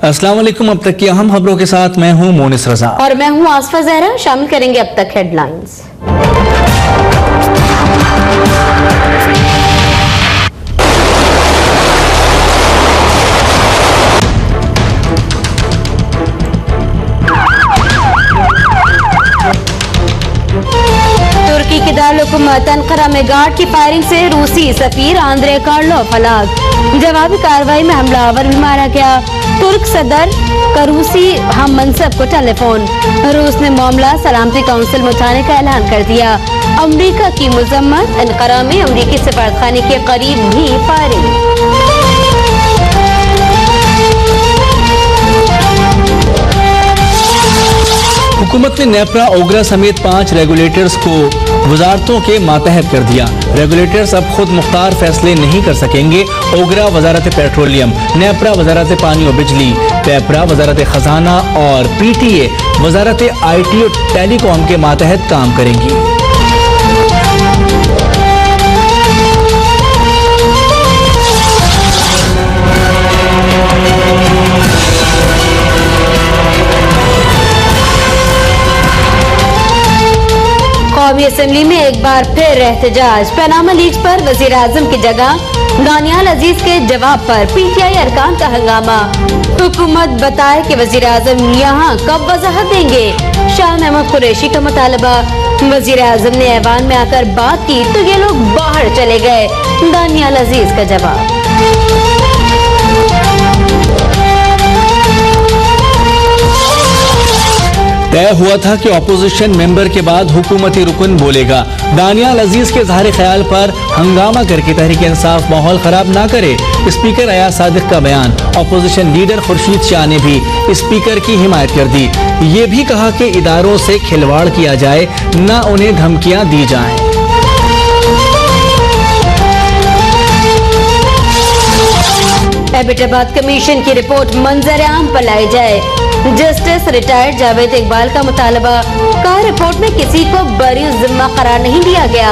अस्सलाम वालेकुम। अब तक की अहम खबरों के साथ मैं हूं मोनिस रजा और मैं हूं आसफा जहरा। शामिल करेंगे अब तक हेडलाइंस। तुर्की की दारुल-हुकूमत अंकारा में गार्ड की फायरिंग से रूसी सफीर आंद्रे कार्लोव हलाक। जवाबी कार्रवाई में हमलावर भी मारा गया। तुर्क सदर का रूसी हम मनसब को टेलीफोन। रूस ने मामला सलामती काउंसिल में उठाने का ऐलान कर दिया। अमेरिका की मजम्मत। अंकारा में अमेरिकी सफारतखाने के करीब भी फायरिंग। हुकूमत ने नेपरा ओगरा समेत 5 रेगुलेटर्स को वजारतों के मातहत कर दिया। रेगुलेटर्स अब खुद मुख्तार फैसले नहीं कर सकेंगे। ओगरा वजारत पेट्रोलियम, नेपरा वजारत पानी और बिजली, पेपरा वजारत खजाना और PTA वजारत IT और टेलीकॉम के मातहत काम करेंगी। कौमी असेंबली में एक बार फिर एहतजाज। पनामा लीज पर वजीर आजम की जगह दानियाल अजीज के जवाब पर PTI अरकान का हंगामा। हुकूमत बताए कि वजीर आजम यहाँ कब वजाहत देंगे। शाह महमूद कुरैशी का मुतालबा। वजीर आजम ने ऐवान में आकर बात की तो ये लोग बाहर चले गए। दानियाल अजीज का जवाब। तय हुआ था कि अपोजिशन मेंबर के बाद हुकूमती रुकन बोलेगा। दानियाल अजीज के ज़ाहिर ख्याल पर हंगामा करके तहरीक इंसाफ माहौल खराब ना करे। स्पीकर अयाज सादिक का बयान। अपोजिशन लीडर खुर्शीद शाह ने भी स्पीकर की हिमायत कर दी। ये भी कहा कि इदारों से खिलवाड़ किया जाए, ना उन्हें धमकियां दी जाएं। एबटाबाद कमीशन की रिपोर्ट मंजर-ए-आम पर लाई जाए। जस्टिस रिटायर्ड जावेद इकबाल का मुतालबा। कहा रिपोर्ट में किसी को बरी जिम्मा करार नहीं दिया गया।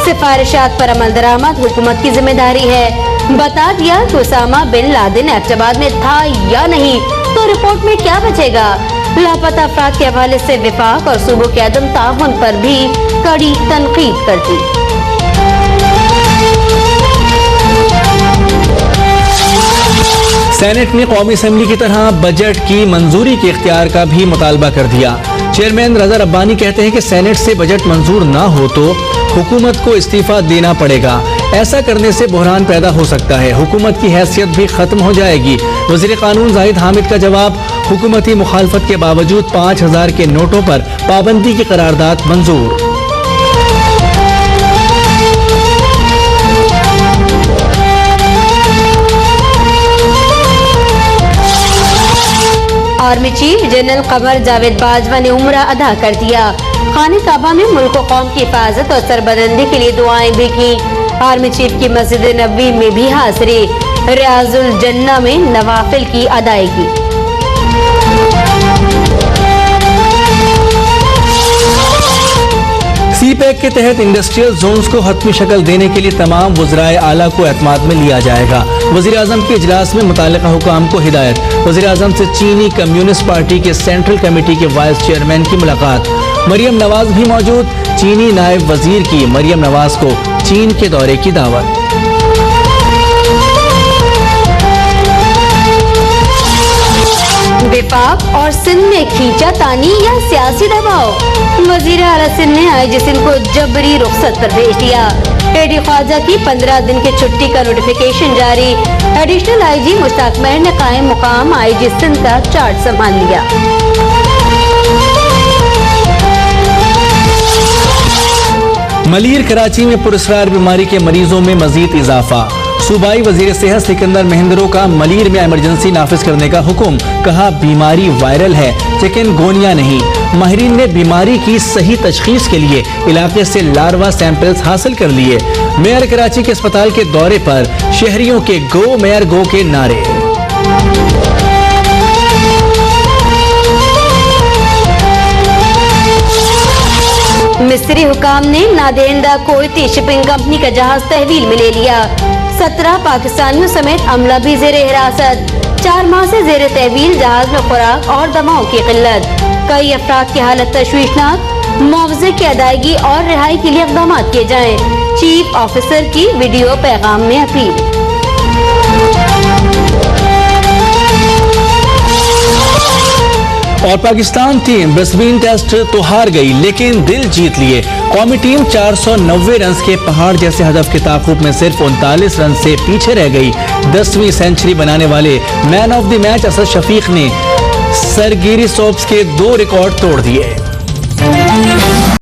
सिफारिशात पर अमल दरामद हुकूमत की जिम्मेदारी है। बता दिया कि उसामा बिन लादेन एबटाबाद में था या नहीं, तो रिपोर्ट में क्या बचेगा। लापता अफराद के हवाले से विफाक और सूबों के अदम ताउन पर भी कड़ी तनकीद कर दी। सेनेट ने कौमी असेंबली की तरह बजट की मंजूरी के इख्तियार का भी मुतालबा कर दिया। चेयरमैन रजा रब्बानी कहते हैं कि सेनेट से बजट मंजूर ना हो तो हुकूमत को इस्तीफा देना पड़ेगा। ऐसा करने से बहरान पैदा हो सकता है। हुकूमत की हैसियत भी खत्म हो जाएगी। वज़ीर कानून जाहिद हामिद का जवाब। हुकूमती मुखालफत के बावजूद 5000 के नोटों पर पाबंदी की करारदाद मंजूर। Army chief general Qamar Javed Bajwa ने उम्रा अदा कर दिया। खाने काबा में मुल्क व कौम की हिफाजत और सरबलंदी के लिए दुआएं भी की। आर्मी चीफ की मस्जिद नबवी में भी हाजिरी। रियाजुल जन्ना में नवाफिल की अदायगी। CPEC के तहत इंडस्ट्रियल जोन्स को हतमी शक्ल देने के लिए तमाम वज़राए आला को एतमाद में लिया जाएगा। वज़ीर आज़म के इजलास में मुताल्लिक़ा हुकाम को हिदायत। वज़ीर आज़म से चीनी कम्युनिस्ट पार्टी के सेंट्रल कमेटी के वाइस चेयरमैन की मुलाकात। मरियम नवाज भी मौजूद। चीनी नायब वजीर की मरियम नवाज को चीन के दौरे की दावत। विफाक और सिंध में खींचा तानी या सियासी दबाव। वजीर आला सिंध ने IG सिंध को जबरी रुखसत पर भेज दिया। AD ख्वाजा की 15 दिन की छुट्टी का नोटिफिकेशन जारी। एडिशनल IG मुश्ताक मेहर ने कायम मुकाम IG सिंध का चार्ज संभाल लिया। मलीर कराची में पुरस्कार बीमारी के मरीजों में मजीद इजाफा। सूबाई वजीर सेहत सिकंदर महेंद्रो का मलीर में इमरजेंसी नाफिज करने का हुक्म। कहा बीमारी वायरल है, चिकनगोनिया नहीं। माहिरीन ने बीमारी की सही तशखीस के लिए इलाके से लार्वा सैंपल्स हासिल कर लिए। मेयर कराची के अस्पताल के दौरे पर शहरियों के गो मेयर गो के नारे। मिस्री हुकाम ने नादेंदा कोयती शिपिंग कंपनी का जहाज तहवील में ले लिया। 17 पाकिस्तानियों समेत अमला भी जेर हिरासत। 4 माह से जेर तहवील जहाज में खुराक और दवाओं की किल्लत। कई अफराद की हालत तशवीशनाक। मुआवजे की अदायगी और रिहाई के लिए इक़दाम किए जाएं। चीफ ऑफिसर की वीडियो पैगाम में अपील। और पाकिस्तान टीम ब्रिस्बेन टेस्ट तो हार गई, लेकिन दिल जीत लिए। कौमी टीम 490 रन के पहाड़ जैसे हदफ के ताक़ुब में सिर्फ 39 रन से पीछे रह गई। 10वीं सेंचुरी बनाने वाले man of the match Asad Shafiq ने सरगिरी सोप्स के 2 रिकॉर्ड तोड़ दिए।